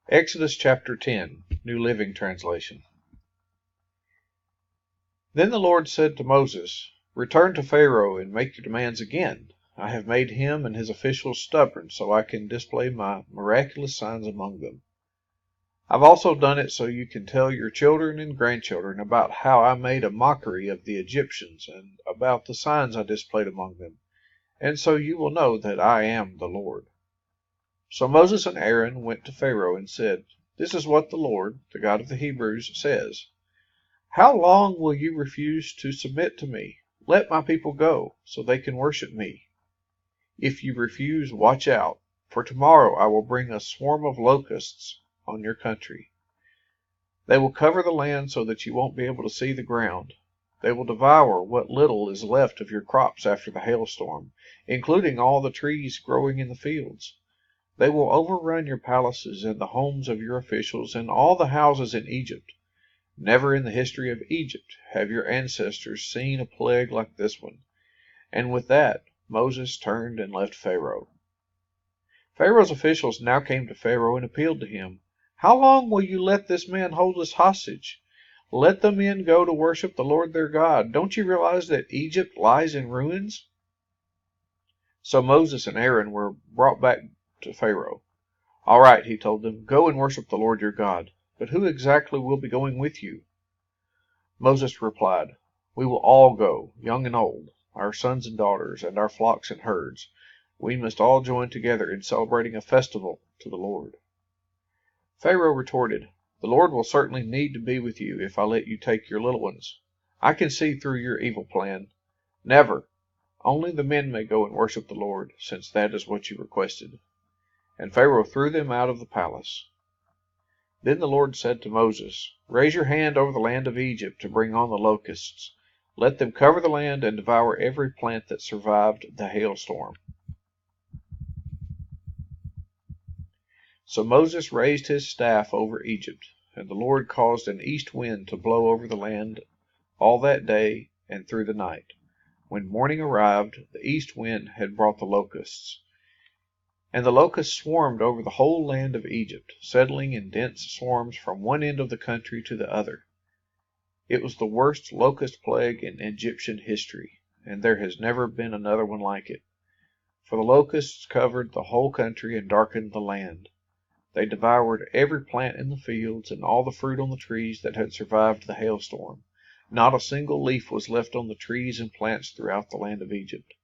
Exodus chapter 10, New Living Translation. Then the Lord said to Moses, "Return to Pharaoh and make your demands again. I have made him and his officials stubborn so I can display my miraculous signs among them. I've also done it so you can tell your children and grandchildren about how I made a mockery of the Egyptians and about the signs I displayed among them, and so you will know that I am the Lord." So Moses and Aaron went to Pharaoh and said, "This is what the Lord, the God of the Hebrews, says. How long will you refuse to submit to me? Let my people go, so they can worship me. If you refuse, watch out, for tomorrow I will bring a swarm of locusts on your country. They will cover the land so that you won't be able to see the ground. They will devour what little is left of your crops after the hailstorm, including all the trees growing in the fields. They will overrun your palaces and the homes of your officials and all the houses in Egypt. Never in the history of Egypt have your ancestors seen a plague like this one." And with that, Moses turned and left Pharaoh. Pharaoh's officials now came to Pharaoh and appealed to him. "How long will you let this man hold us hostage? Let the men go to worship the Lord their God. Don't you realize that Egypt lies in ruins?" So Moses and Aaron were brought back to Pharaoh. "All right," he told them, "go and worship the Lord your God. But who exactly will be going with you?" Moses replied, "We will all go, young and old, our sons and daughters, and our flocks and herds. We must all join together in celebrating a festival to the Lord." Pharaoh retorted, "The Lord will certainly need to be with you if I let you take your little ones. I can see through your evil plan. Never! Only the men may go and worship the Lord, since that is what you requested." And Pharaoh threw them out of the palace. Then the Lord said to Moses, "Raise your hand over the land of Egypt to bring on the locusts. Let them cover the land and devour every plant that survived the hailstorm." So Moses raised his staff over Egypt, and the Lord caused an east wind to blow over the land all that day and through the night. When morning arrived, the east wind had brought the locusts. And the locusts swarmed over the whole land of Egypt, settling in dense swarms from one end of the country to the other. It was the worst locust plague in Egyptian history, and there has never been another one like it. For the locusts covered the whole country and darkened the land. They devoured every plant in the fields and all the fruit on the trees that had survived the hailstorm. Not a single leaf was left on the trees and plants throughout the land of Egypt.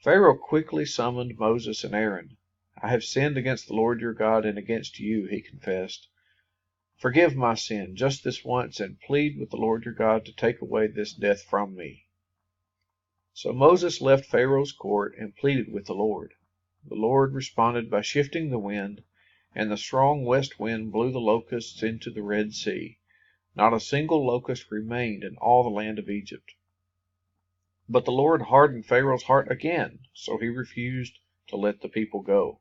Pharaoh quickly summoned Moses and Aaron. "I have sinned against the Lord your God and against you," he confessed. "Forgive my sin just this once and plead with the Lord your God to take away this death from me." So Moses left Pharaoh's court and pleaded with the Lord. The Lord responded by shifting the wind, and the strong west wind blew the locusts into the Red Sea. Not a single locust remained in all the land of Egypt. But the Lord hardened Pharaoh's heart again, so he refused to let the people go.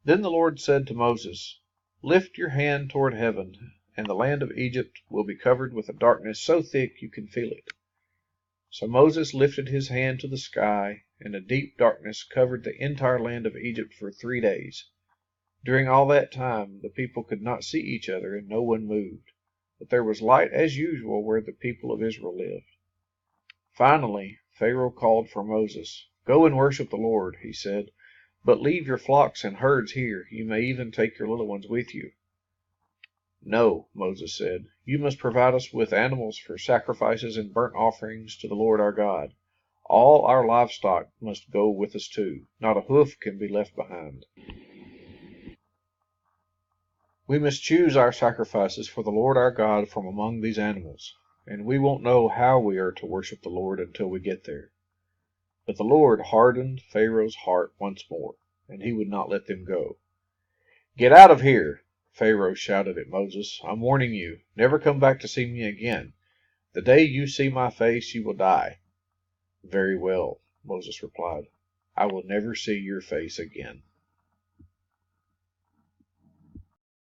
Then the Lord said to Moses, "Lift your hand toward heaven, and the land of Egypt will be covered with a darkness so thick you can feel it." So Moses lifted his hand to the sky, and a deep darkness covered the entire land of Egypt for 3 days. During all that time, the people could not see each other, and no one moved. But there was light as usual where the people of Israel lived. Finally, Pharaoh called for Moses. "Go and worship the Lord," he said, "but leave your flocks and herds here. You may even take your little ones with you." "No," Moses said, "you must provide us with animals for sacrifices and burnt offerings to the Lord our God. All our livestock must go with us too. Not a hoof can be left behind. We must choose our sacrifices for the Lord our God from among these animals, and we won't know how we are to worship the Lord until we get there." But the Lord hardened Pharaoh's heart once more, and he would not let them go. "Get out of here!" Pharaoh shouted at Moses. "I'm warning you. Never come back to see me again. The day you see my face, you will die." "Very well," Moses replied. "I will never see your face again."